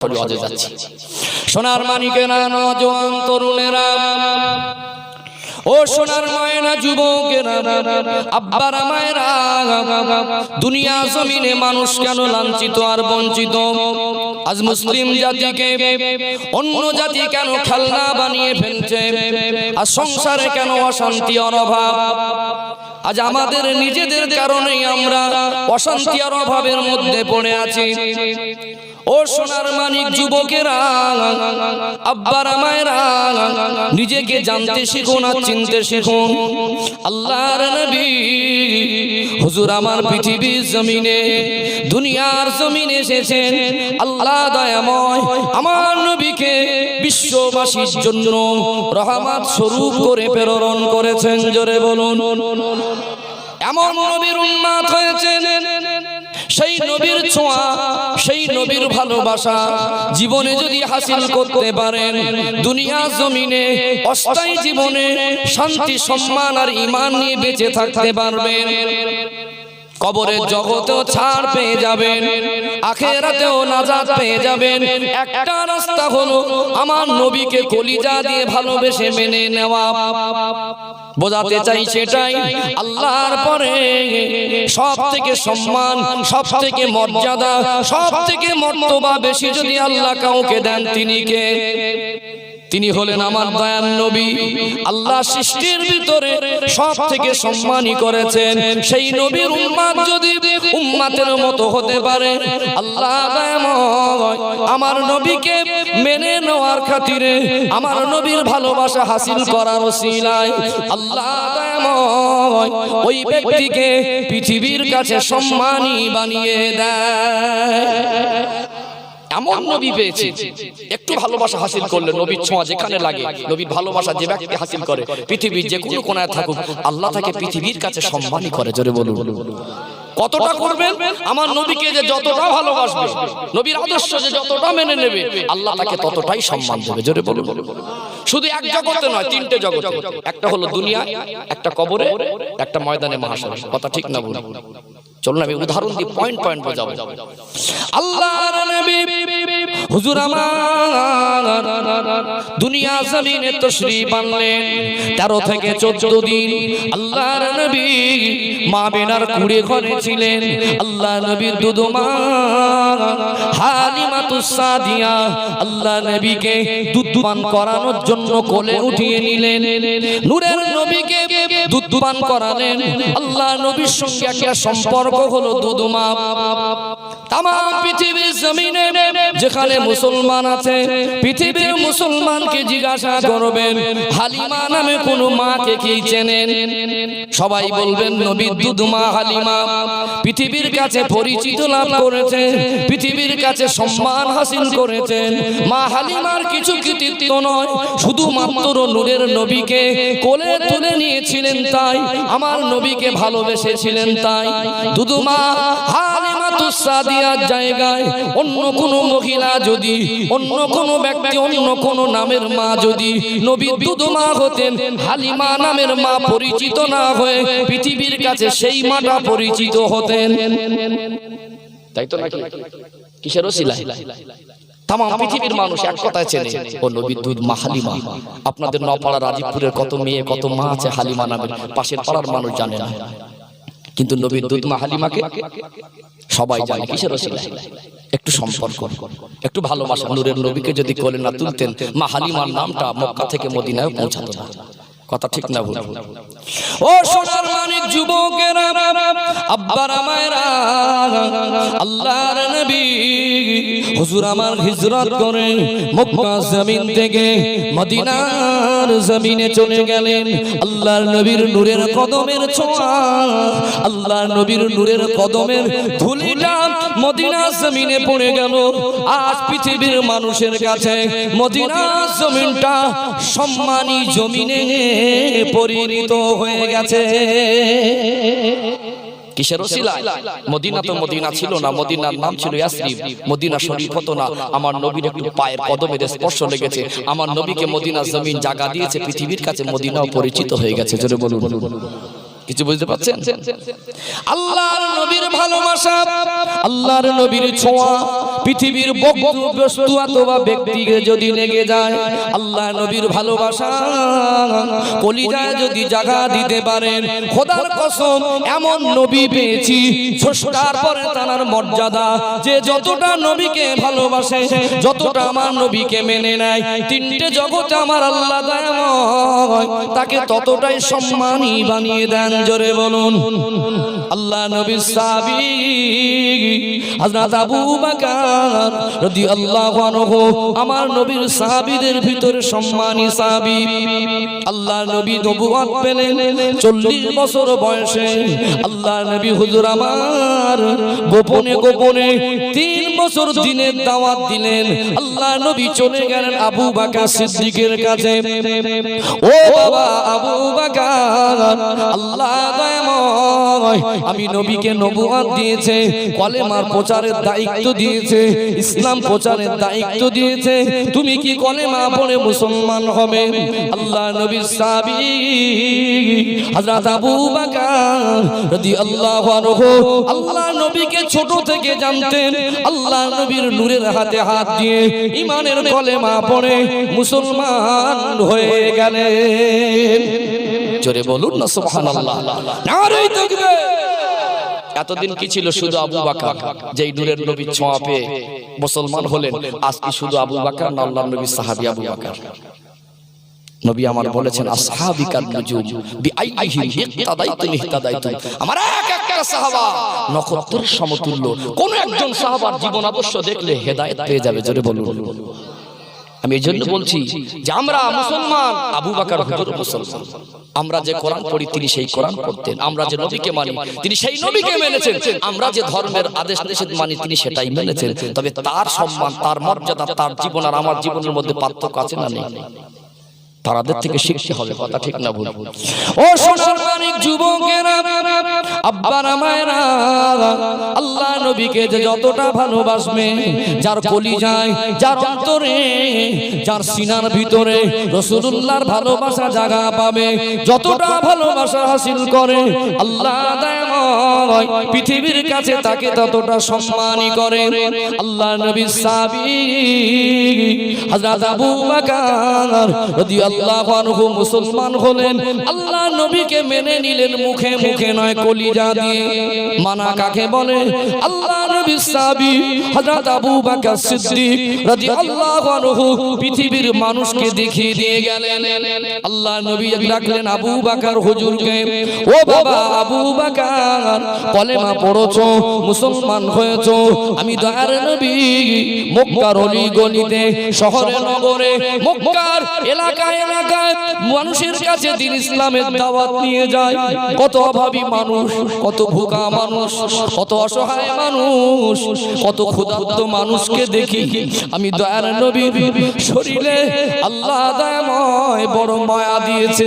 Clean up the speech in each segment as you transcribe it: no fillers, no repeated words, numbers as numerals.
পরিবারে যাচ্ছি সোনার মানিকেরা নওজোয়ান তরুণেরা ও সোনার মায়েরা যুবকেরা আব্বারা মায়েরা দুনিয়া জমিনে মানুষ কেন লাঞ্ছিত আর বঞ্চিত আজ মুসলিম জাতিকে অন্য জাতি কেন খেলনা বানিয়ে ফেলছে আর সংসারে কেন অশান্তি আর অভাব আজ আমাদের নিজেদের কারণেই আমরা অশান্তি আর অভাবের মধ্যে পড়ে আছি ও সোনার মানিক যুবকেরা আব্বারা মায়েরা নিজেকে জানতে শিখুন আর চিনতে শিখুন আল্লাহর নবী হুজুর আমার পৃথিবীর জমিনে দুনিয়ার জমিনে এসেছেন আল্লাহ দয়াময় আমার নবীকে বিশ্ববাসীর জন্য রহমত স্বরূপ করে প্রেরণ করেছেন জোরে বলুন এমন নবীর উম্মত হয়েছেন সেই নবীর ছোঁয়া সেই নবীর ভালোবাসা জীবনে যদি হাসিল করতে পারেন দুনিয়া জমিনে অস্থায়ী জীবনে শান্তি সম্মান আর ঈমান নিয়ে বেঁচে থাকতে পারবেন কবরের জগতেও ছাড় পেয়ে যাবেন আখিরাতেও নাজাত পেয়ে যাবেন একটা রাস্তা হলো আমার নবীকে কলিজা দিয়ে ভালোবেসে মেনে নেওয়া বোঝাতে চাই সেটাই আল্লাহর পরে সবথেকে সম্মান সবথেকে মর্যাদা সবথেকে মর্তবা বেশি যদি আল্লাহ কাউকে দেন তিনি কে তিনি হলেন আমার দয়ার নবী আল্লাহ সৃষ্টির ভিতরে সবথেকে সম্মানী করেছেন সেই নবীর উম্মত যদি উম্মতের মতো হতে পারে আল্লাহ দয়াময় আমার নবীকে মেনে নেওয়ার খাতিরে আমার নবীর ভালোবাসা হাসিল করার ওসিলায় আল্লাহ দয়াময় ওই ব্যক্তিকে পৃথিবীর কাছে সম্মানী বানিয়ে দেয় এমন নবী পেয়েছি একটু ভালোবাসা হাসিল করলে নবীর ছোঁয়া যেখানে লাগে নবীর ভালোবাসা যে ব্যক্তি হাসিল করে পৃথিবীর যে কোনো কোনায় থাকুক আল্লাহ তাকে পৃথিবীর কাছে সম্মানই করে জোরে বলুন কতটা করবেন আমার নবীকে যে যতটা ভালোবাসবে নবীর আদর্শ যে যতটা মেনে নেবে আল্লাহ তাকে ততটাই সম্মান দেবে জোরে বলুন শুধু এক জগতে নয় তিনটে জগতে একটা হলো দুনিয়া একটা কবরে একটা ময়দানে মাহশার কথা ঠিক না বলুন চলুন আমি উদাহরণ দিয়ে পয়েন্ট পয়েন্ট বোঝাবো আল্লাহর নবী হুজুর আমার দুনিয়া জমিনে তাশরীফ আনলেন 13 থেকে 14 দিন আল্লাহর নবী মা বেনার কুড়ে ঘরে ছিলেন আল্লাহ নবীর দুধমা হালিমাতুস সাদিয়া আল্লাহ নবীকে দুধ পান করানোর জন্য কোলে উঠিয়ে নিলেন নূরের নবীকে দুধ পান করালেন আল্লাহ নবীর সঙ্গে একটা সম্পর্ক হলো দুধমা তাম পৃথিবীর জমিনে যেখানে মুসলমান আছে পৃথিবীর মুসলমানকে জিজ্ঞাসা করবেন হালিমা নামে কোন মাকে কি চেনেন সবাই বলবেন নবীর দুধমা হালিমা পৃথিবীর কাছে পরিচিত লাভ করেছেন পৃথিবীর কাছে সম্মান হাসিল করেছেন মা হালিমার কিছু কৃতিত্ব নয় শুধুমাত্র নূরের নবীকে কোলে তুলে নিয়েছিলেন তাই আমার নবীকে ভালোবেসেছিলেন তাই দুধমা হালিমাতুস সাদিয়ার জায়গায় অন্য কোন মহিলা যদি অন্য কোন ব্যক্তি অন্য কোন নামের মা যদি নবীর দুধমা হতেন হালিমা নামের মা পরিচিত না হয়ে পৃথিবীর কাছে সেই মাটা পরিচিত হতেন তাই তো নাকি কিসের ওসিলায় তাম পৃথিবীর মানুষ এক কথায় চেনে ও নবীর দুধ মা হালিমা আপনাদের নপাড়া রাজীবপুরের কত মেয়ে কত মা আছে হালিমা নামের পাশের পাড়ার মানুষ জানে না কিন্তু নবীর দুধ মা হালিমাকে সবাই জানে কিসের ওসিলায় একটু সম্পর্ক একটু ভালোবাসা নূরের নবীকে যদি কোলে না তুলতেন মা হালিমার নামটা মক্কা থেকে মদিনায় পৌঁছাতো না কথা ঠিক না ভুল ও সোনার মানিক যুবকেরা আব্বারা মায়েরা আল্লাহর নবী হুজুর আমার হিজরত করে মক্কা জমিন থেকে মদিনার জমিনে চলে গেলেন আল্লাহর নবীর নূরের কদমের ছোঁয়া আল্লাহর নবীর নূরের কদমের ধুলিটা মদিনা জমিনে পড়ে গেল আজ পৃথিবীর মানুষের কাছে মদিনা জমিনটা সম্মানী জমিনে পরিণত হয়ে গেছে কিসের ওসিলায় মদিনা তো মদিনা ছিল না মদিনার নাম ছিল ইয়াসরিব মদিনা শরীফ হতো না আমার নবীর একটু পায়ের কদমের স্পর্শ লেগেছে আমার নবীকে মদিনা জমিন জায়গা দিয়েছে পৃথিবীর কাছে মদিনাও পরিচিত হয়ে গেছে জোরে বলুন কিছু বুঝতে পারছেন আল্লাহর নবীর ভালোবাসা আল্লাহর নবীর ছোঁয়া পৃথিবীর বস্তু অথবা ব্যক্তিকে যদি লেগে যায়, আল্লাহ নবীর ভালোবাসা কলিজায় যদি জায়গা দিতে পারেন, খোদার কসম এমন নবী পেয়েছি স্রষ্টার পরে তার মর্যাদা, যে যতটা নবীকে ভালোবাসে, যতটা আমার নবীকে মেনে নেয়, তিনটে জগতে আমার আল্লাহ দয়াময় তাকে ততটাই সম্মানী বানিয়ে দেন। জোরে বলুন আল্লাহ নবীর সাহাবী হযরত আবু বকর রাদিয়াল্লাহু আনহু আমার নবীর সাহাবীদের ভিতরে সম্মানী সাহাবী। আল্লাহ নবী নবুয়ত পেলেন 40 বছর বয়সে। আল্লাহ নবী হুজুর আমার গোপনে গোপনে 3 বছর দিনের দাওয়াত দিলেন। আল্লাহ নবী চলে গেলেন আবু বকর সিদ্দিকের কাছে। ও বাবা আবু বকর, আল্লাহ দয়াময় আমি নবীকে নবুয়ত দিয়েছে, কলেমার প্রচারের দায়িত্ব দিয়েছে, ইসলাম প্রচারের দায়িত্ব দিয়েছে, তুমি কি কলেমা পড়ে মুসলমান হবে? আল্লাহ নবীর সাহাবী হযরত আবু বকর রাদিয়াল্লাহু আনহু আল্লাহ নবীকে ছোট থেকে জানতেন। আল্লাহ নবীর নূরের হাতে হাত দিয়ে ঈমানের কলেমা পড়ে মুসলমান হয়ে গেলেন। জোরে বলুন না সুবহানাল্লাহ, নারে তাকবীর। এতদিন কি ছিল? শুধু আবু বকর যেই নূরের নবীর ছোঁয়া পেয়ে মুসলমান হলেন। আজকে শুধু আবু বকর না, আল্লাহর নবীর সাহাবী আবু বকর। নবী আমার বলেছেন আসহাবিকান নুজুম বিআইহিম ইক্তাদাইতুম ইহতাদাইতুম। আমার এক একটা সাহাবা নক্ষত্রের সমতুল্য। কোন একজন সাহাবার জীবন আদর্শ দেখলে হেদায়েত পেয়ে যাবে। জোরে বলুন। আমি এই জন্য বলছি যে আমরা মুসলমান, আবু বকর হুজুর মুসলমান। আমরা যে কোরআন পড়ি তিনি সেই কোরআন পড়তেন, আমরা যে নবীকে মানি তিনি সেই নবীকে মেনেছেন, আমরা যে ধর্মের আদেশ নিষেধ মানি তিনি সেটাই মেনেছেন। তবে তার সম্মান, তার মর্যাদা, তার জীবন আর আমার জীবনের মধ্যে পার্থক্য আছে না নেই? তাদের থেকে শিখতে হবে, কথা ঠিক না ভুল? ও সোনার মানিক যুবকেরা, আব্বারা মায়েরা, আল্লাহ নবীকে যে যতটা ভালোবাসবে, যার কলিজায়, যার অন্তরে, যার সিনার ভিতরে রাসূলুল্লাহর ভালোবাসা জায়গা পাবে, যতটা ভালোবাসা হাসিল করে আল্লাহ দয়াময় পৃথিবীর কাছে তাকে ততটা সম্মানী করে। আল্লাহ নবীর সাহাবী হযরত আবু বকর রাদিয়াল্লাহু আনহু মুসলমান হলেন। আল্লাহ নবীকে মেনে নিলেন মুখে মুখে নয়, কলিজা দিয়ে। মানা কাকে বলে? আল্লাহ নবীর সাহাবী হযরত আবু বকর সিদ্দিক রাদিয়াল্লাহু আনহু পৃথিবীর মানুষকে দেখিয়ে দিয়ে গেলেন। আল্লাহ নবী ডাকলেন আবু বকর হুজুরকে, ও বাবা আবু বকর, কলেমা পড়ছো, মুসলমান হয়েছো। আমি দয়ার নবী মক্কার অলি গলিতে, শহরে নগরে, মক্কার এলাকায় এলাকায় মানুষের কাছে দিন ইসলামের দাওয়াত নিয়ে যায়। কত অভাবী মানুষ, কত ভুকা মানুষ, কত অসহায় মানুষ, কত ক্ষুধার্ত মানুষকে দেখি। আমি দয়ার নবীর শরীরে আল্লাহ দয়াময় বড় মায়া দিয়েছে,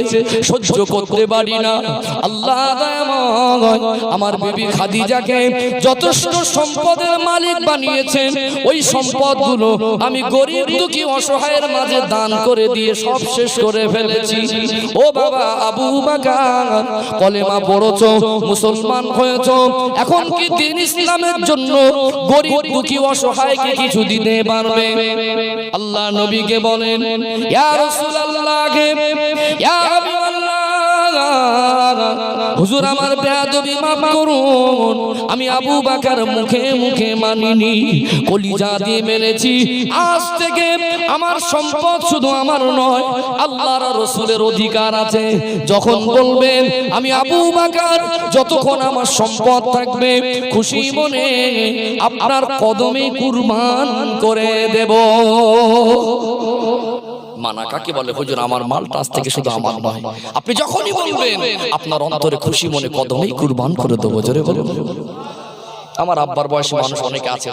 সহ্য করতে পারি না। আল্লাহ দয়াময় আমার বিবি খাদিজাকে যথেষ্ট সম্পদের মালিক বানিয়েছেন। ওই সম্পদগুলো আমি গরিব দুঃখী অসহায়ের মাঝে দান করে দিয়ে সব শেষ করে ফেলেছি। ও বাবা আবু বকর, কলেমা পড়ছো, মুসলমান হয়েছো, এখন কি দিন ইসলামের জন্য গরিব দুঃখী অসহায়কে কিছু দিতে পারবে? আল্লাহ নবীকে বলেন, ইয়া রাসূলুল্লাহ, ইয়া হাবিবাল্লাহ, হুজুর আমার বেয়াদবি মাফ করুন। আমি আবু বকর মুখে মুখে মানিনি, কলিজা দিয়ে মেনেছি। আজ থেকে আমার সম্পদ শুধু আমার নয়, আল্লাহর রাসূলের অধিকার আছে। যখন বলবেন আমি আবু বকর, যতক্ষণ আমার সম্পদ থাকবে খুশি মনে আপনার কদমে কুরবান করে দেব। মানা কাকে বলে? হুজুর আমার মালটা আজ থেকে শুধু আমার নয়, আপনি যখনই বলবেন আপনার অন্তরে খুশি মনে কদমেই কুরবান করে দেবো। জোরে বলুন। আমার আব্বার বয়সী মানুষ অনেকে আছে,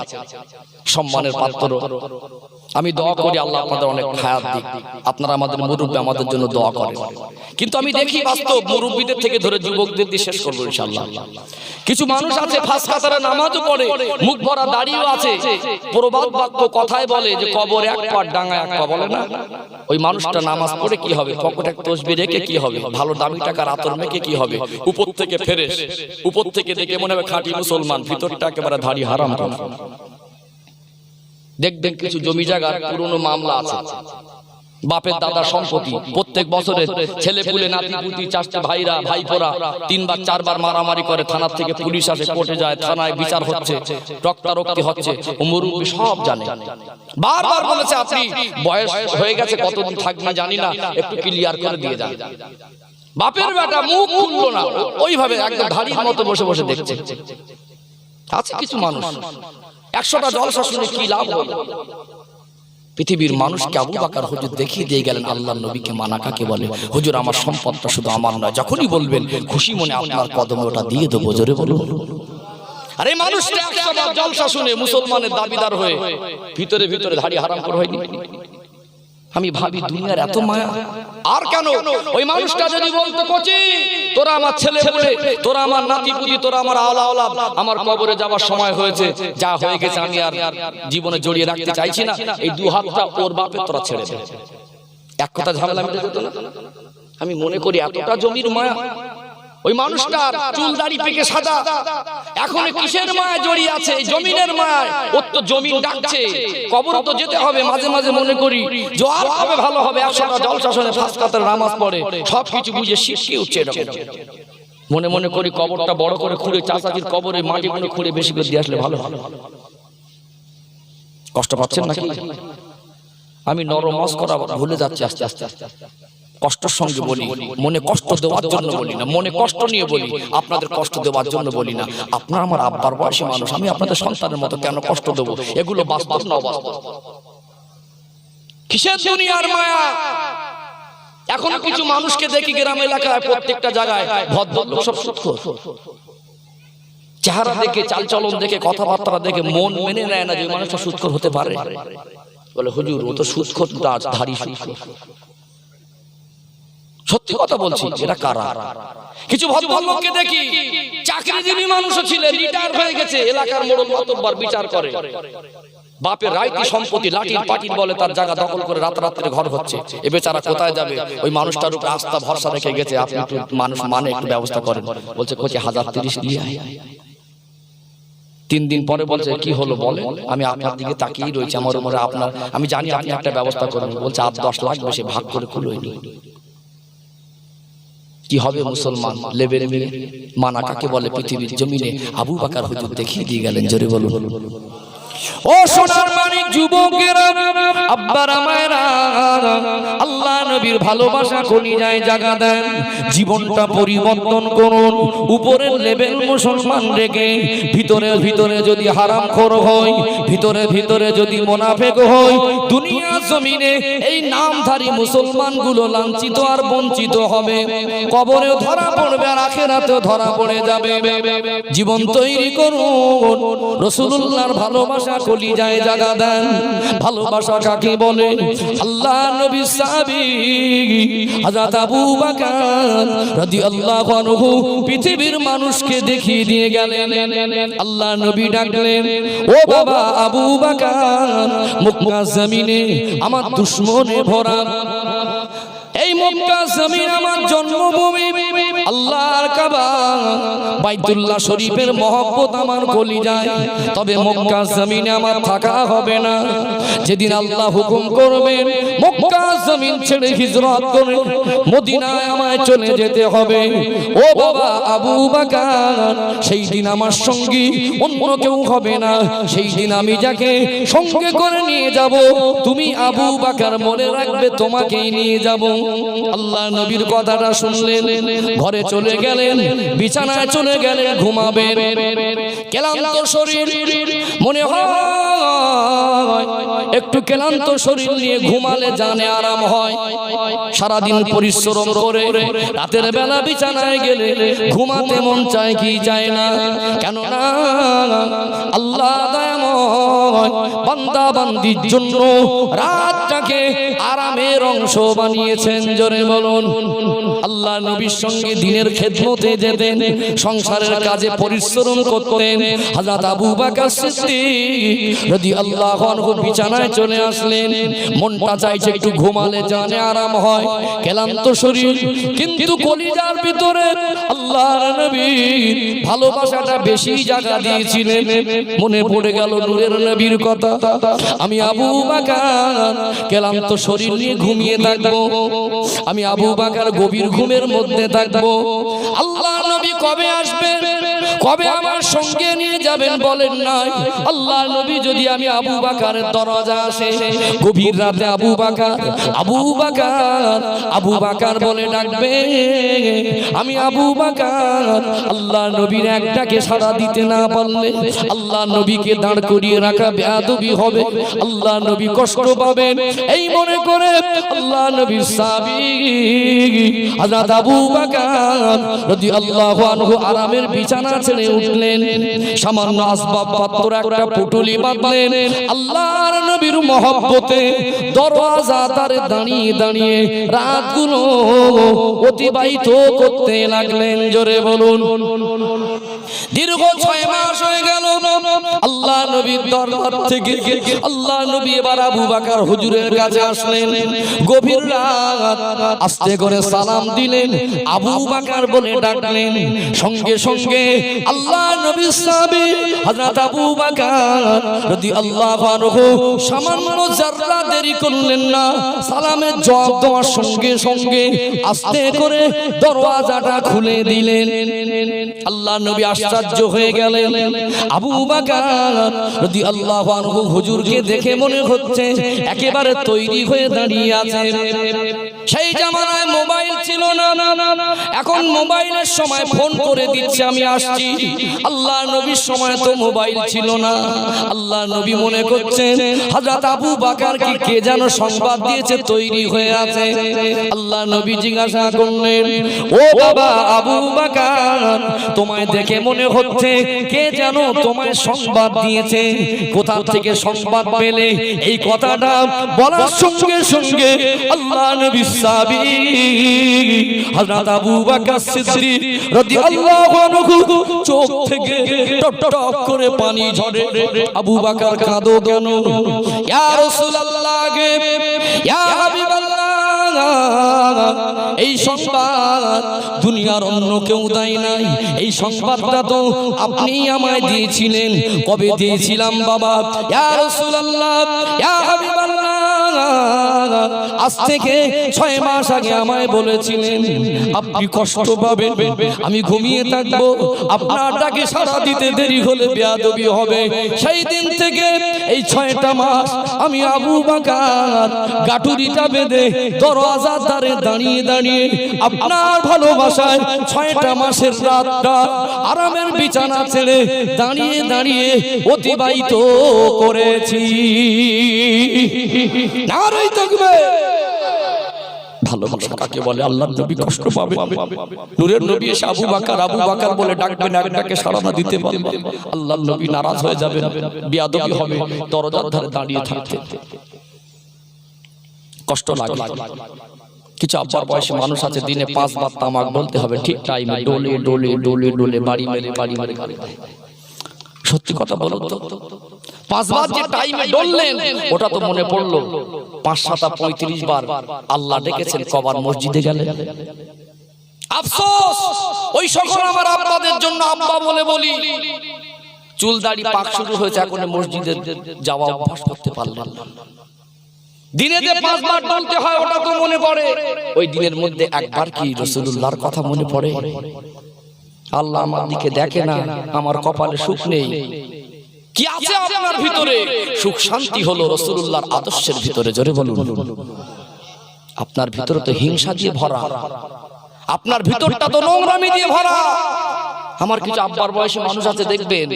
সম্মানের পাত্র। আমি দোয়া করি আল্লাহ আপনাদের অনেক হায়াত দিক। আপনারা আমাদের মুরব্বী, আমাদের জন্য দোয়া করেন। কিন্তু আমি দেখি বাস্তব মুরব্বীদের থেকে ধরে যুবকদের দিয়ে শেষ করবো ইনশাআল্লাহ। কিছু মানুষ আছে ফাঁস কাতারে নামাজও পড়ে, মুখ ভরা দাড়িও আছে, প্রবাদ বাক্য কথায় বলে যে কবর এক পা ডাঙা এক পা, বলে না? ওই মানুষটা নামাজ পড়ে কি হবে? পকেটে এক তসবিহ রেখে কি হবে? ভালো দামি টাকার আতর মেখে কি হবে? উপর থেকে ফেরেশ, উপর থেকে দেখে মনে হবে খাঁটি মুসলমান, ভিতরটা একেবারে ধাড়ি হারাম। দেখবেন কিছু জমি জায়গার পুরনো মামলা আছে, বাপের দাদা সম্পত্তি, প্রত্যেক বছরে ছেলে পুলে নাতি পুতি চাষতে ভাইরা ভাইপোরা 3 বার 4 বার মারামারি করে, থানা থেকে পুলিশ আসে, কোর্টে যায়, থানায় বিচার হচ্ছে, রক্তারক্তি হচ্ছে, ও মুরব্বি সব জানে। বারবার বলেছে আপনি বয়স হয়ে গেছে, কতদিন থাকবেন জানি না, একটু ক্লিয়ার করে দিয়ে যান। বাপের বেটা মুখ খুললো না, ওইভাবে একদম ধাড়ির মতো বসে বসে দেখছে। আছে কিছু মানুষ 100টা জলসা শুনে কি লাভ হলো? পৃথিবীর মানুষকে আবু বকর হুজুর দেখিয়ে দিয়ে গেলেন আল্লাহর নবীকে মানা কাকে বলে। হুজুর আমার সম্পদটা শুধু আমার নয়, যখনই বলবেন খুশি মনে আপনার কদমে ওটা দিয়ে দেবো, জোরে বলুন। আরে মানুষটা 100টা জলসা শুনে মুসলমানের দাবিদার হয়ে ভিতরে ভিতরে ধাড়ি হারাম করে হয়নি। আমি ভাবি দুনিয়ার এত মায়া আর কেন? ওই মানুষটা যদি বলতো কোচি তোরা আমার ছেলে বলে, তোরা আমার নাতি পুতি, তোরা আমার আওলা আওলাদ, আমার কবরে যাওয়ার সময় হয়েছে, যা হয়ে গেছে আমি আর জীবনে জড়িয়ে রাখতে চাইছি না, এই 2 হাতটা ওর বাপের তোরা ছেড়ে দে, এক কথা ঝামেলা মিটে যেত না? আমি মনে করি এতটা জমির মায়া, ওই মানুষটার চুল দাড়ি পেকে সাদা, এখন কিসের মায়া জড়িয়ে আছে? জমিনের মায়া। ওর তো জমিন ডাকছে, কবর তো যেতে হবে। মাঝে মাঝে মনে করি যে আর হবে ভালো হবে, 100টা জলসা শুনে 5 কাতার নামাজ পড়ে, সবকিছু বুঝে শিখে উঠছে এরকম। মনে মনে করি কবরটা বড় করে খুঁড়ে, চাচাজির কবরে মাটি মনে খুঁড়ে বেশি করে দিয়ে আসলে ভালো ভালো। কষ্ট পাচ্ছেন নাকি? আমি নরম মস্করা ভুলে যাচ্ছি আস্তে আস্তে। কষ্টের সঙ্গে বলি, মনে কষ্ট দেওয়ার জন্য বলি না, মনে কষ্ট নিয়ে বলি, আপনাদের কষ্ট দেওয়ার জন্য বলি না। আপনার আমার আব্বার বয়সী মানুষ, আমি আপনাদের সন্তানের মতো কেন কষ্ট দেবো? এগুলো বাস্তব না অবাস্তব? কিসের দুনিয়ার মায়া? এখন কিছু মানুষকে দেখি গ্রাম এলাকায় প্রত্যেকটা জায়গায় ভদ্রলোক সব সুদখোর, চেহারা দেখে, চালচলন দেখে, কথাবার্তা দেখে মন মেনে নেয় না যে মানুষটা সুদখোর হতে পারে। বলে হুজুর ও তো সুদখোর, ধারী সুদখোর। সত্যি কথা বলছি, এরা কারা? কিছু ভদ্রলোককে দেখি চাকরিজীবী মানুষও ছিলেন, রিটায়ার হয়ে গেছে, এলাকার মোড়ল মাতব্বর বিচার করে, বাপের রাইতি সম্পত্তি লাঠির পাটির বলে তার জায়গা দখল করে রাতারাত্রি ঘর হচ্ছে। এ বেচারা কোথায় যাবে? ওই মানুষটার উপরে আস্থা ভরসা রেখে গেছে, আপনি একটু মানুষ মানে একটু ব্যবস্থা করেন। বলছে কোচে 1030 দিয়ে আয়। 3 দিন পরে বলছে কি হলো বলে? আমি আপনার দিকে তাকিয়েই রয়েছি, আমার উপরে আপনার, আমি জানি আপনি একটা ব্যবস্থা করবেন। বলছে 8-10 লাখ বেশি ভাগ করে কুলোয়নি। কি হবে মুসলমান লেবের মেয়ে? মানা কাকে বলে? পৃথিবীর জমিনে আবু বকর হুজুর দেখিয়ে দিয়ে গেলেন, জোরে বলুন। ও সোনার মানিক যুবকেরা, আব্বারা মায়েরা, আল্লাহ নবীর ভালোবাসা কলিজায় জায়গা দেন, জীবনটা পরিবর্তন করুন। উপরের লেভেল মুসলমান রেখে ভিতরে ভিতরে যদি হারামখোর হয়, ভিতরে ভিতরে যদি মুনাফিক হয়, দুনিয়া জমিনে এই নামধারী মুসলমানগুলো লাঞ্ছিত আর বঞ্চিত হবে, কবরেও ধরা পড়বে আর আখিরাতেও ধরা পড়ে যাবে। জীবন তৈরি করুন, রাসূলুল্লাহর ভালোবাসা কলিজায় জায়গা দেন। ভালোবাসা কাকে বলে? আল্লাহ নবী সাহাবী হযরত আবু বকর রাদিয়াল্লাহু আনহু পৃথিবীর মানুষকে দেখিয়ে দিয়ে গেলেন। আল্লাহ নবী ডাকলেন, ও বাবা আবু বকর, মক্কা জমিনে আমার দুশমনে ভরা, এই মক্কা জমিন আমার জন্মভূমি, আল্লাহর কাবা বাইতুল্লাহ শরীফের মহব্বত আমার কলিজায়। তবে মক্কা জমিনে আমার থাকা হবে না। যেদিন আল্লাহ হুকুম করবেন মক্কা জমিন ছেড়ে হিজরত করে মদিনায় আমায় চলে যেতে হবে, ও বাবা আবু বকর, সেই দিন আমার সঙ্গী অন্য কেউ হবে না। সেই দিন আমি যাকে সঙ্গে করে নিয়ে যাব, তুমি আবু বকর মনে রাখবে, তোমাকেই নিয়ে যাব। আল্লাহ নবীর কথাটা শুনলেন, ঘরে চলে গেলেন, বিছানায় চলে গেলেন ঘুমাবেন। ক্লান্ত শরীর, মনে হয় একটু ক্লান্ত শরীর নিয়ে ঘুমালে জানে আরাম হয়। সারাদিন পরিশ্রম করে রাতের বেলা বিছানায় গেলে ঘুমাতে মন চায় কি চায় না? কেননা আল্লাহ দয়াময় বান্দা বান্দির জন্য রাতটাকে আরামের অংশ বানিয়েছেন, জোরে বলুন। আল্লাহ নবীর সঙ্গে দ্বীনের খেদমতে যেতেন, সংসারের কাজে পরিশ্রম করতেন। হযরত আবু বকর সিদ্দিক রাদিয়াল্লাহু আনহু বিছানায় চলে আসলেন, মনটা চাইছে একটু ঘুমালে জানে আরাম হয়, ক্লান্ত শরীর, কিন্তু কলিজার ভিতরে আল্লাহর নবীর ভালোবাসাটা বেশি জায়গা দিয়েছিলেন। মনে পড়ে গেল নূরের নবীর কথা, আমি আবু বকর ক্লান্ত শরীর নিয়ে ঘুমিয়ে থাকবো, আমি আবু বকর গভীর ঘুমের মধ্যে থাকবো। আল্লাহর নবী কবে আসবেন, কবে আমার সঙ্গে নিয়ে যাবেন বলেন নাই। আল্লাহর নবী যদি আমি আবু বকরের দরজা আসে গভীর রাতে, আবু বকর, আবু বকর, আবু বকর বলে ডাকবে, আমি আবু বকর। আল্লাহ নবীর একটাকে সাড়া দিতে না পারলে আল্লাহ নবীকে দাঁড় করিয়ে রাখা বেয়াদবি হবে, আল্লাহ নবী কষ্ট পাবেন। এই মনে করে আল্লাহ নবীর সাহাবী হযরত আবু বকর রাদিয়াল্লাহু আনহু আরামের বিছানা ছেড়ে উঠলেন, সামান্য আসবাবপত্র একটা পুটুলি বাঁধলেন, আল্লাহর নবীর মহব্বতে দরওয়াজা তারে দাঁড়িয়ে দাঁড়িয়ে রাতগুলো অতিবাহিত করতে লাগলেন। জোরে বলুন। দীর্ঘ 6 মাস হয়ে গেল আল্লাহ নবীর দরবার থেকে আল্লাহ নবী এবার আবু বকর হুজুরের কাছে আসলেন। গভীর রাত, আস্তে করে সালাম দিলেন, আবু বকর বলে ডাকলেন। সঙ্গে সঙ্গে আল্লাহ নবীর সাহাবী হযরত আবু বকর রাদিয়াল্লাহু আনহু সামান্য যারা দেরি করলেন না, সালামের জবাব দেওয়ার সঙ্গে সঙ্গে আস্তে করে দরওয়াজাটা খুলে দিলেন। আল্লাহ নবী আশ্চর্য হয়ে গেলেন। আবু বকর রাদিয়াল্লাহু আনহু হুজুরকে দেখে মনে হচ্ছে একেবারে তৈরি হয়ে দাঁড়িয়ে আছে। সেই জামানায় মোবাইল ছিল না, এখন মোবাইলের সময় ফোন করে দিচ্ছে আমি আসছি। আল্লাহ নবীর সময় তো মোবাইল ছিল না। আল্লাহ নবী মনে করছেন হযরত আবু বকর কি কে যেন সংবাদ দিয়েছে, তৈরি হয়ে আছে। আল্লাহ নবী জিজ্ঞাসা করলেন, ও বাবা আবু বকর, তোমায় দেখে মনে হচ্ছে কে যেন তোমায় সংবাদ দিয়েছে, কোথা থেকে সংবাদ পেলে? এই কথাটা বলার সঙ্গে সঙ্গে আল্লাহ নবী সাহাবী হযরত আবু বকর সিদ্দিক রাদিয়াল্লাহু আনহু চোখ থেকে টপ টপ করে পানি ঝরে। আবু বকর কাঁদো কেন? ইয়া রাসূলুল্লাহ, ইয়া হাবিবাল্লাহ, এই সংবাদ দুনিয়ার অন্য কেউ দেয় নাই, এই সংবাদটা তো আপনি আমায় দিয়েছিলেন। কবে দিয়েছিলাম বাবা? ইয়া রাসূলুল্লাহ, ইয়া হাবিবাল্লাহ, আজ থেকে 6 মাস আগে আমায় বলেছিলেন আপনি কষ্ট পাবেন, আমি ঘুমিয়ে থাকবো, আপনার ডাকে সাড়া দিতে দেরি হলে বেয়াদবি হবে। সেই দিন থেকে এই 6টা মাস আমি আবু বকর গাটুরিটা বেঁধে দরওয়াজার ধারে দাঁড়িয়ে দাঁড়িয়ে আপনার ভালোবাসায় 6টা মাসের রাতটা আরামের বিছানা ছেড়ে দাঁড়িয়ে দাঁড়িয়ে অতিবাহিত করেছি। নারে তাকবীর। ভালোবাসা কাকে বলে? আল্লাহর নবী কষ্ট পাবে, নূরের নবী এসে আবু বকর আবু বকর বলে ডাকবেন, একটাকে সাড়া না দিতে পারবেন, আল্লাহর নবী নারাজ হয়ে যাবেন, বেয়াদবি হবে, দরজার ধারে দাঁড়িয়ে থাকতে কষ্ট লাগে। কিছু আব্বার বয়সী মানুষ আছে, দিনে 5 বার তামাক বলতে হবে, ঠিক টাইমে ডোলে ডোলে ডোলে ডোলে বাড়ি মেরে বাড়ি মেরে। সত্যি কথা বলো তো, 5 বার যে টাইমে ডললেন ওটা তো মনে পড়লো 5-7-35 বার আল্লাহ ডেকেছেন কবার মসজিদে গেলেন। আফসোস ওই সকল আমার আব্বাদের জন্য, আব্বা বলে বলি, চুল দাড়ি পাক শুরু হয়েছে, এখন মসজিদে যাওয়া অভ্যাস করতে পারলেন না। দিনে যে 5 বার ডলতে হয় ওটা তো মনে পড়ে, ওই দিনের মধ্যে একবার কি রাসূলুল্লাহর কথা মনে পড়ে? আল্লাহ আমার দিকে দেখে না, আমার কপালে সুখ নেই। কি আছে আপনার ভিতরে? সুখ শান্তি হলো রাসূলুল্লাহর আদর্শের ভিতরে। জোরে বলুন। আপনার ভিতরে তো হিংসা দিয়ে ভরা, আপনার ভিতরটা তো নোংরামি দিয়ে ভরা। আমার কিছু আব্বার বয়সী মানুষ আছে, দেখবেন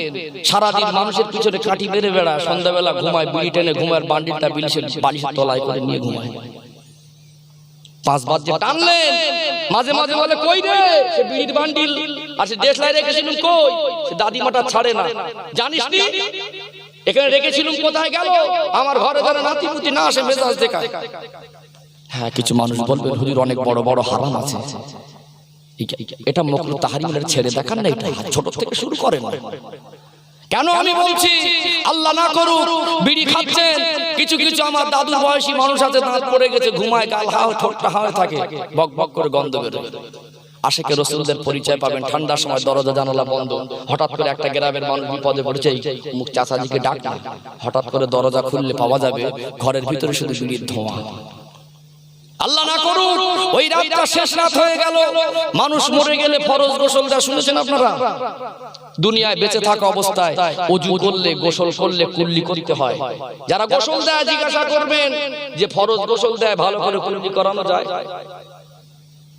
সারাদিন মানুষের পিছনে কাঠি মেরে বেড়ায়, সন্ধ্যাবেলা ঘুমায়, বিড়ি টেনে ঘুমায়, বান্ডিলটা বালিশের তলায় করে নিয়ে ঘুমায়। 5 বার যে টানলেন, মাঝে মাঝে বলে কই রে সে বিড়ির বান্ডিল, আর সে দেশলাই রেখেছিলুম কই, সে দাদিমাটা ছাড়ে না, জানিস নি এখানে রেখেছিলুম, কোথায় গেল? আমার ঘরে যেন নাতিপুতি না আসে মেজাজ দেখায়। হ্যাঁ, কিছু মানুষ বলবেন হুজুর অনেক বড় বড় হারাম আছে, এটা মাকরুহ তাহরিমের ছেড়ে দেখান না, এটা ছোট থেকে শুরু করেন। কেন আমি বলছি আল্লাহ না করুক বিড়ি খাচ্ছেন, কিছু কিছু আমার দাদুর বয়সী মানুষ আছে, দাঁত পড়ে গেছে, ঘুমায়, গাল হাওয়া ঠোঁটটা হাওয়া থাকে, বক বক করে গন্ধ বেরোয়। আশিকে রাসূলদের পরিচয় পাবেন ঠান্ডার সময় দরজা জানালা বন্ধ, হঠাৎ করে একটা গ্রামের মানুষ বিপদে পড়েছে, মুখ চাচাজিকে ডাক না, হঠাৎ করে দরজা খুললে পাওয়া যাবে ঘরের ভিতরে শুধু বিড়ির ধোঁয়া। আল্লাহ না করুন ওই রাতটা শেষ রাত হয়ে গেল, মানুষ মরে গেলে ফরজ গোসল দেওয়া শুনেছেন আপনারা? দুনিয়ায় বেঁচে থাকা অবস্থায় ওযু করলে, গোসল করলে কুল্লি করতে হয়। যারা গোসল দেয় জিজ্ঞাসা করবেন যে ফরজ গোসল দেয় ভালো করে কুল্লি করানো যায়?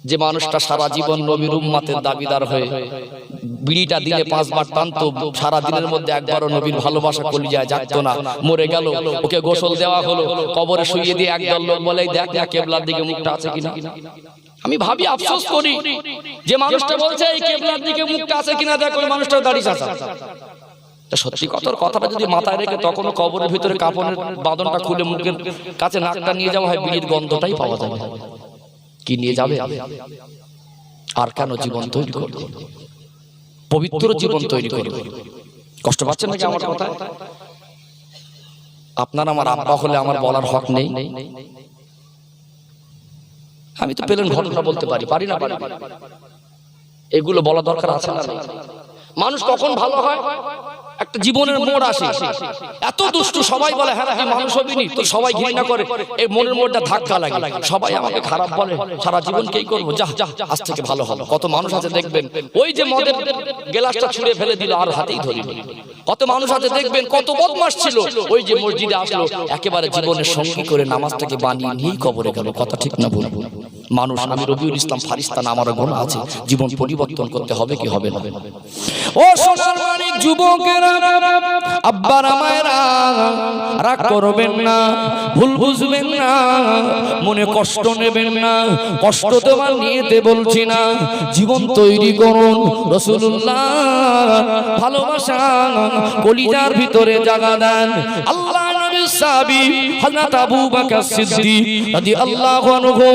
যে মানুষটা সারা জীবন নবীর উম্মতের দাবিদার হয়ে বিড়িটা দিলে 5 বার টানতো, সারা দিনের মধ্যে একবারও নবীর ভালোবাসা কলিজায় জাগতো না, মরে গেল, ওকে গোসল দেওয়া হলো, কবরে শুইয়ে দিয়ে একদল লোক বলে দেখ না কিবলার দিকে মুখটা আছে কিনা। আমি ভাবি আফসোস করি যে মানুষটা বলছে এই কিবলার দিকে মুখটা আছে কিনা দেখ, ওই মানুষটার দাড়ি চাচা। সত্যি কথাটা যদি মাথায় রেখে তখনও কবরের ভিতরে কাফনের বাঁধনটা খুলে মুখের কাছে নাকটা নিয়ে যাওয়া হয়, বিড়ির গন্ধটাই পাওয়া যাবে। কি নিয়ে যাবে? আর কেন জীবন তৈরি করবে? পবিত্র জীবন তৈরি করবে। কষ্ট পাচ্ছেন নাকি আমার কথা? আপনার আমার আব্বা হলে আমার বলার হক নেই? আমি তো পেলেন ঘটনা বলতে পারি না? এগুলো বলা দরকার আছে না? মানুষ কখন ভালো হয়? একটা জীবনের মোড় আসে, এত দুষ্টু, সবাই বলে হ্যাঁ তুই মানুষ হবি নি, তো সবাই ঘৃণা করে, এই মনের মোড়টা ধাক্কা লাগে, সবাই আমাকে খারাপ বলে, সারা জীবন কি করবো, যা আজ থেকে ভালো হবে। কত মানুষ আছে দেখবেন ওই যে মদের গ্লাসটা ছুঁড়ে ফেলে দিল আর হাতেই ধরিনি। কত মানুষ আছে দেখবেন কত বদমাশ ছিল, ওই যে মসজিদে আসলো একেবারে জীবনের সঙ্গী করে নামাজটাকে বানিয়ে নিয়েই কবরে গেল। কথা ঠিক না ভুল? মানুষ, আমি রবিউল ইসলাম ফারিস্তান, আমার গুনাহ আছে, জীবন পরিবর্তন করতে হবে কি হবে না? ও সোনার মানিক যুবকেরা, আব্বারা মায়েরা, রাগ করবেন না, ভুল বুঝবেন না, মনে কষ্ট নেবেন না, কষ্ট দেওয়ার নিয়েতে বলছি না। জীবন তৈরি করুন, রাসূলুল্লাহ ভালোবাসা কলিজার ভিতরে জাগা দেন। আল্লাহ নবীর সাহাবী হযরত আবু বকর সিদ্দিক রাদিয়াল্লাহু আনহু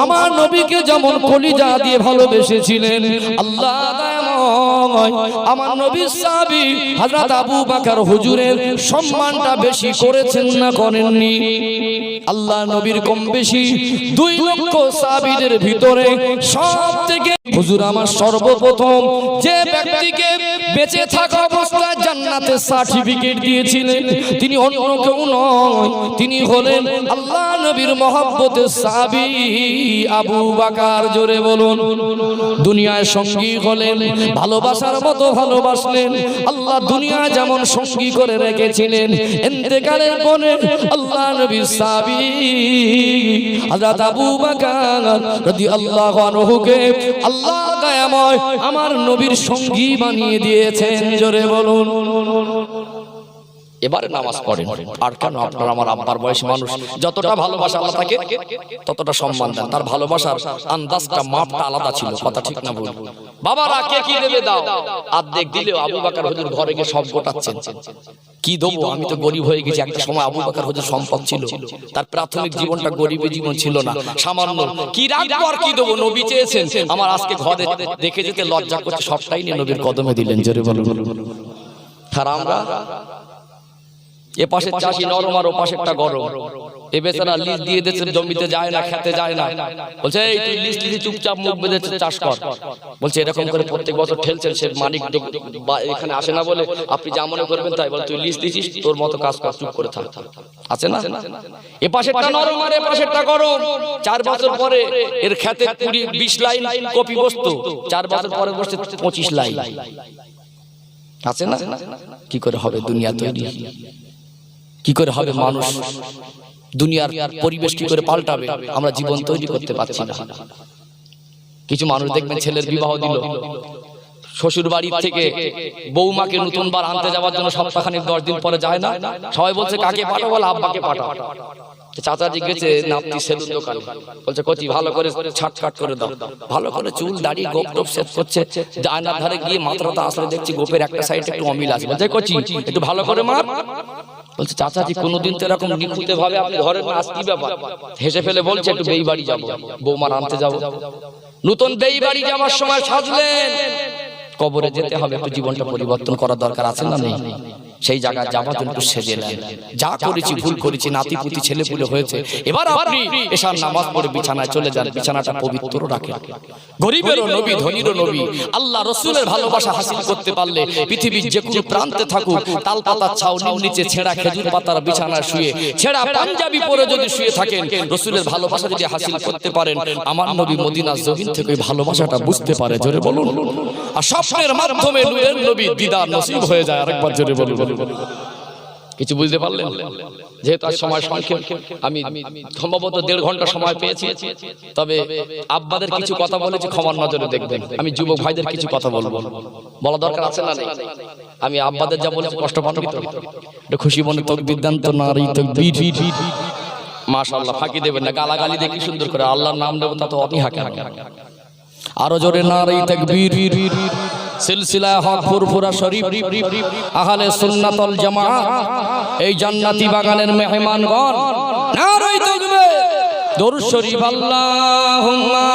আমার নবীকে যেমন কলিজা দিয়ে ভালোবেসেছিলেন, আল্লাহ দয়াময় আমার নবীর সাহাবী হযরত আবু বকর হুজুরের সম্মানটা বেশি করেছেন না করেননি? আল্লাহ নবীর কম বেশি 2 লক্ষ সাহাবীদের ভিতরে সবথেকে হুজুর আমার সর্বপ্রথম যে ব্যক্তিকে বেঁচে থাকা অবস্থায় জান্নাতের সার্টিফিকেট দিয়েছিলেন তিনি অন্য কেউ নয়, তিনি হলেন আল্লাহ নবীর মহব্বতের সাহাবী আবু বকর। জোরে বলুন। দুনিয়ায় সঙ্গী হলেন, ভালোবাসার মতো ভালোবাসলেন, আল্লাহ দুনিয়ায় যেমন সঙ্গী করে রেখেছিলেন, ইন্তেকালের পরে আল্লাহ নবীর সাহাবী হযরত আবু বকর রাদিয়াল্লাহু আনহুকে আল্লাহ দয়াময় আমার নবীর সঙ্গী বানিয়ে দিয়েছেন। জোরে বলুন। এবারে নামাজ পড়েন। আর কেন? আপনার আমার আব্বার বয়সী মানুষ, যতটা ভালোবাসা আল্লাহ তাকে ততটা সম্মান দেন। তার ভালোবাসার আন্দাজটা, মাপটা আলাদা ছিল। কথা ঠিক না ভুল? বাবারা কে কি দেবে দাও, আর্ধেক দিলেও আবু বকর হুজুর ঘরে গিয়ে সব গোটাচ্ছেন। কি দেবো, আমি তো গরিব হয়ে গেছি। একটা সময় আবু বকর হুজুর সম্পদ ছিল, তার প্রাথমিক জীবনটা গরিবের জীবন ছিল না, সামান্য কি রাখবো আর কি দেবো। নবী চেয়েছেন আমার আজকে ঘরে দেখে যেতে লজ্জা করছে, সবটাই নিয়ে নবীর কদমে দিলেন। জোরে বলুন। আর আমরা এ পাশে চাষি নরম আর ও পাশেরটা গরম, এ বেচারা লিস্ট দিয়ে দিয়েছে, জমিতে যায় না, খেতে যায় না, বলছে এই তুই লিস্ট দিয়ে চুপচাপ মুখ বেঁধে চাষ কর। বলছে এরকম করে প্রত্যেক বছর ঠেলছেন, সে মালিক এখানে আসে না বলে আপনি যা মনে করবেন তাই। বল তুই লিস্ট দিছিস, তোর মতো কাজ কর, চুপ করে থাক। আছে না? এ পাশেরটা নরম আর এ পাশেরটা গরম। 4 বছর পরে এর খেতে 20 লাইন কপি বসতো, 4 বছর পরে বসছে 25 লাইন। আছে না? কি করে হবে দুনিয়া তৈরি? কি করে হবে মানুষ? দুনিয়ার পরিবেশ কি করে পাল্টাবে? আমরা জীবন তৈরি করতে পারছি না। কিছু মানুষ দেখবেন ছেলের বিবাহ দিল, শ্বশুর বাড়ি থেকে বৌমাকে নতুন বার আনতে যাওয়ার জন্য সপ্তাহখানেক 10 দিন পরে যায় না, সবাই বলছে কাকে পাঠাবো? বলে আব্বাকে পাঠাও। চাচাজি গেছে নাপতি সেলুন দোকানে, বলছে কচি ভালো করে ছাট কাট করে দাও, ভালো করে চুল দাড়ি গোপ টোপ সেট করছে, আয়নার ধারে গিয়ে মাথাটা আসলে দেখছি গোপের একটা সাইডে একটু অমিল আছে, বলছে কচি একটু ভালো করে মার। বলছে চাচাজি কোনোদিন তো এরকম নিখুঁতে ভাবে আপনি ঘরের না, আজ কি ব্যাপার? হেসে ফেলে বলছে একটু বেই বাড়ি যাবো, বৌমার আনতে যাবো। নতুন বেই বাড়ি যাওয়ার সময় সাজলেন, কবরে যেতে হবে, একটু জীবনটা পরিবর্তন করার দরকার আছে না নেই? সেই জায়গায় যাবার জন্য একটু সেজে নেন, যা করেছি ভুল করেছি, নাতি পুতি ছেলে পুলে হয়েছে, এবার আপনি এশার নামাজ পড়ে বিছানায় চলে যান, বিছানাটা পবিত্র রাখেন। গরিবেরও নবী, ধনীরও নবী, আল্লাহ রসুলের ভালোবাসা হাসিল করতে পারলে পৃথিবীর যে কোনো প্রান্তে থাকুক, তাল পাতার ছাউনির নিচে ছেঁড়া খেজুর পাতার বিছানায় শুয়ে, ছেঁড়া পাঞ্জাবি পরে যদি শুয়ে থাকেন, রসুলের ভালোবাসা যদি হাসিল করতে পারেন, আমার নবী মদিনার জমিন থেকে ওই ভালোবাসাটা বুঝতে পারে। জোরে বলুন। আর স্বপ্নের মাধ্যমে নূরের নবী দিদার নসিব হয়ে যায়। আরেকবার জোরে বলুন। কিছু বুঝতে পারলেন? যেহেতু আর সময় সংক্ষেপ, আমি সম্ভবত 1.5 ঘন্টা সময় পেয়েছি, তবে আব্বাদের কিছু কথা বলেছি, ক্ষমার নজরে দেখবেন। আমি যুবক ভাইদের কিছু কথা বলবো, বলা দরকার আছে না নেই? আমি আব্বাদের যা বলেছি কষ্ট পাবেন তো? একটু খুশি মনে তাকবীর দেন তো, নারী তাকবীর। মাশাআল্লাহ, ফাঁকি দেবেন না, গালাগালি দিয়ে কি সুন্দর করে আল্লাহর নাম নেব, তা তো অনীহা কেন? আরো জোরে নারী তাকবীর। সিলসিলা হক ফুরফুরা শরীফ, আহলে সুন্নাত ওয়াল জামাআত, এই জান্নাতি বাগানের মেহমানগণ, নারী তাকবীর, দরুদ শরীফ। আল্লাহুম্মা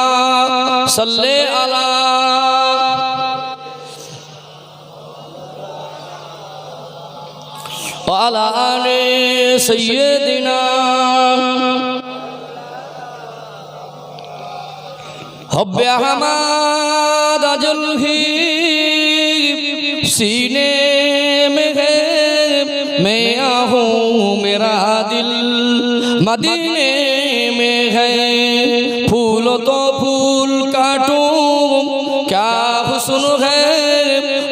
সাল্লি আলা ওয়া আলা আলি সাইয়্যিদিনা हब्बे अहमद अजलही सीने में है, मैं आहूँ मेरा दिल मदीने में है। फूलो तो फूल काटूं क्या हुस्न है,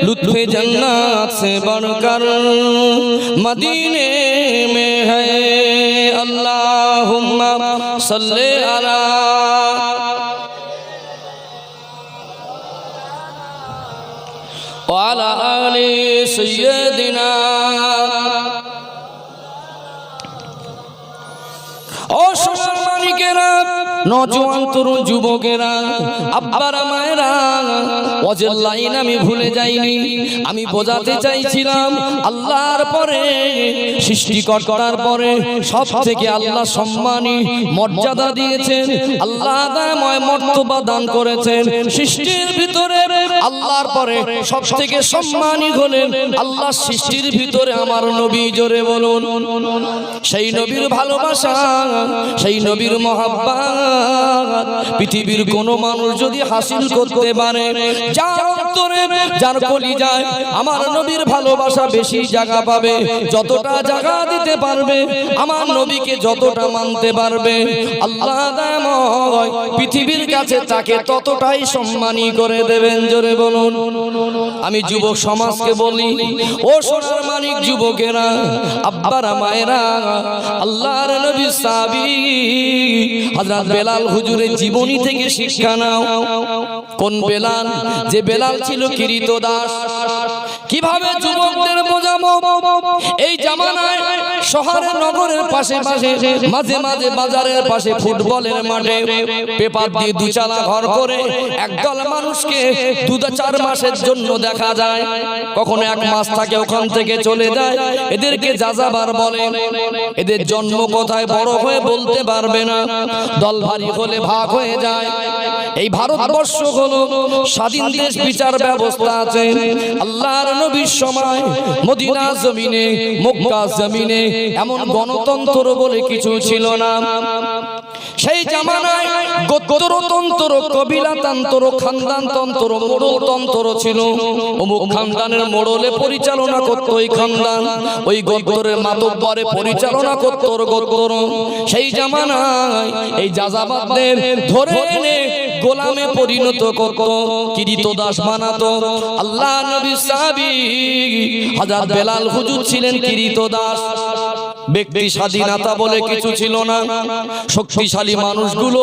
लुत्फ़े जन्नत से बढ़कर मदीने में है। अल्लाहुम्मा सल्ले अला ওয়ালা আলি সাইয়্যিদিনা। ও সোনার মানিকেরা, নওজোয়ান তরুণ যুবকেরা, আব্বারা মায়েরা, ওয়াজের লাইন আমি ভুলে যাইনি। আমি বোঝাতে চাইছিলাম আল্লাহর পরে, সৃষ্টিকর্তার পরে সব থেকে আল্লাহ সম্মানী মর্যাদা দিয়েছেন, আল্লাহ দাময় মর্তবা দান করেছেন। সৃষ্টির ভিতরে আল্লাহর পরে সব থেকে সম্মানী হলেন আল্লাহ সৃষ্টির ভিতরে আমার নবী। জোরে বলুন। সেই নবীর ভালোবাসা, সেই নবীর মহাব্বত পৃথিবীর কোন মানুষ যদি হাসিল করতে পারে, যার অন্তরে যার কলিজায় আমার নবীর ভালোবাসা বেশি জায়গা পাবে, যতটা জায়গা দিতে পারবে, আমার নবীকে যতটা মানতে পারবে, আল্লাহ দয়াময় পৃথিবীর কাছে তাকে ততটাই সম্মানী করে দেবেন। জোরে বলুন। আমি যুবক সমাজকে বলি, ও সোনার মানিক যুবকেরা, আব্বারা মায়েরা, আল্লাহর নবী সাহাবী হযরত বেলাল হুজুরের জীবনী থেকে শিক্ষা নাও। কোন বেলাল? যে বেলাল ছিল কিরীতদাস। কিভাবে যুবকদের বোঝাবো? এই জামানায় শহরে নগরের পাশে পাশে, মাঝে মাঝে বাজারের পাশে, ফুটবলের মাঠে পেপার দিয়ে দুচালা ঘর করে একদল মানুষকে 2-4 মাসের জন্য দেখা যায়, কখনো 1 মাস থাকে, ওখান থেকে চলে যায়। এদেরকে যাযাবার বলে। এদের জন্ম কোথায়, বড় হয়ে বলতে পারবে না, দল ভারী হলে ভাগ হয়ে যায়। এই ভারতবর্ষ হলো স্বাধীন দেশ, বিচার ব্যবস্থা আছে। আল্লাহর নবীর সময় মদিনা জমিনে, মক্কা জমিনে এমন গণতন্ত্র বলে কিছু ছিল না। সেই জামানায় গোত্রতন্ত্র, কবিলাতন্ত্র, খানদানতন্ত্র, মোড়লতন্ত্র ছিল। অমুক খানদানের মোড়লে পরিচালনা করত ওই খানদান, ওই গোত্রের মাতব্বরে পরিচালনা করত গোত্র। সেই জামানায় এই যাযাবারদের ধরে এনে গোলামে পরিণত করত, কিরীতদাস বানাতো। আল্লাহ নবী সাহাবী হযরত বেলাল হুজুর ছিলেন কিরীতদাস। ব্যক্তি স্বাধীনতা বলে কিছু ছিল না। শক্তিশালী মানুষগুলো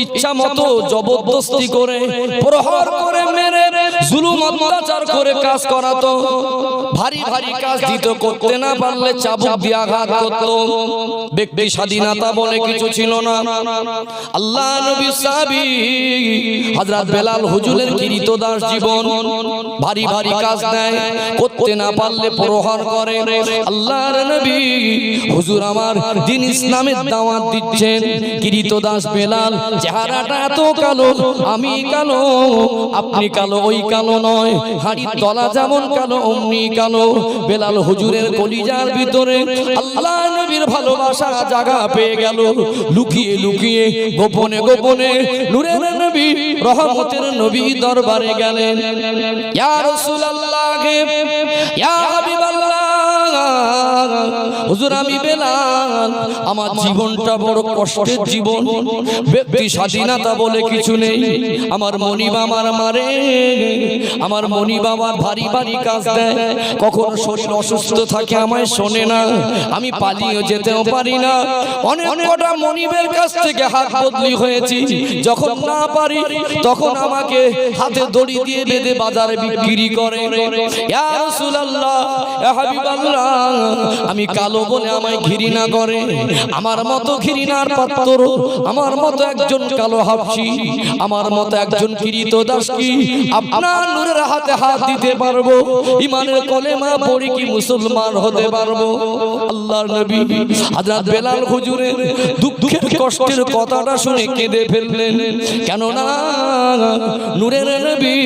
ইচ্ছা মতো জবরদস্তি করে, প্রহার করে, মেরে জুলুম অত্যাচার করে কাজ করাতো, ভারী ভারী কাজ দিত, করতে না পারলে চাবুক দিয়ে আঘাত করত। ব্যক্তি স্বাধীনতা বলে কিছু ছিল না। আল্লাহ নবী সাহাবী হযরত বেলাল হুজুরের কিরিতদাস জীবন, ভারী ভারী কাজ দেয়, করতে না পারলে প্রহার করে। আল্লাহর নবী হুজুর আমার দ্বীন ইসলামের দাওয়াত দিচ্ছেন, কিরিতদাস বেলাল চেহারাটা এত কালো, আমি কালো, আপনি কালো, ওই কালো নয়, হাড়ির তলা যেমন কালো অমনি কালো। বেলাল হুজুরের কলিজার ভিতরে আল্লাহ নবীর ভালোবাসা জায়গা পেয়ে গেল। লুকিয়ে লুকিয়ে গোপনে গোপনে নূরের নবী রহমতের নবী দরবারে গেলেন। ইয়া রাসূলুল্লাহ, ইয়া হাবিবাল্লাহ, হুজুর আমি বেলাল, আমার জীবনটা বড় কষ্টের জীবন, ব্যক্তি স্বাধীনতা বলে কিছু নেই, আমার মনিব আমার মারে, আমার মনিব আমার ভারী ভারী কাজ দেয়, কখনো শরীর অসুস্থ থাকে আমায় শোনে না, আমি পালিয়ে যেতেও পারি না। অনেক কটা মনিবের কাছ থেকে হাত বদলি হয়েছি, যখন না পারি তখন আমাকে হাতে দড়ি দিয়ে বেঁধে বাজারে বিক্রি করে। ইয়া রাসূলুল্লাহ, ইয়া হাবিবাল্লাহ, আমি কালো বলে আমায় ঘৃণা করে, আমার মতো ঘৃণার পাত্র, আমার মতো একজন কালো হাবশী, আমার মতো একজন কিরিতদাস কি আপনার নূরের হাতে হাত দিতে পারবো? ঈমানের কলেমা পড়ে কি মুসলমান হতে পারবো? আল্লাহর নবী হযরত বেলাল হুজুরের দুঃখের কষ্টের কথাটা শুনে কেঁদে ফেললেন। কেননা নূরের নবী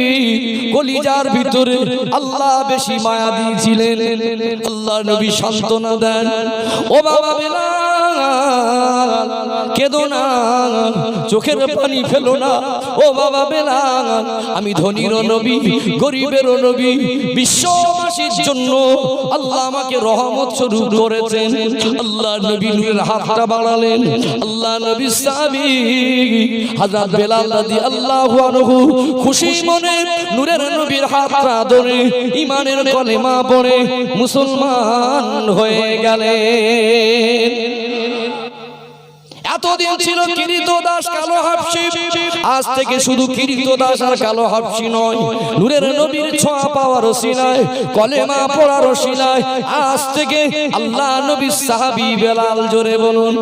কলিজার ভিতরে আল্লাহ বেশি মায়া দিয়েছিলেন। আল্লাহর নবী সান্ত্বনা দেন, ও বাবা বেলাল কেঁদো না, চোখের পানি ফেলো না, ও বাবা বেলাল, আমি ধনীর নবী, গরিবের নবী, বিশ্ববাসীর জন্য আল্লাহ আমাকে রহমত স্বরূপ করেছেন। আল্লাহ নবী নূরের হাতটা বাড়ালেন। আল্লাহ নবী সাহাবী হযরত বেলাল রাদিয়াল্লাহু আনহু খুশি মনে নূরের নবীর হাতটা ধরে ঈমানের কলেমা পড়ে মুসলমান হয়ে গেলেন। এতদিন ছিল কিরিতদাস কালো হাবশী, আজ থেকে শুধু কিরিতদাস আর কালো হাবশী নয়, নূরের নবীর ছোঁয়া পাওয়ার ওসিলায়, কলেমা পড়ার ওসিলায় আজ থেকে আল্লাহ নবীর সাহাবী বেলাল, জোরে বলুন।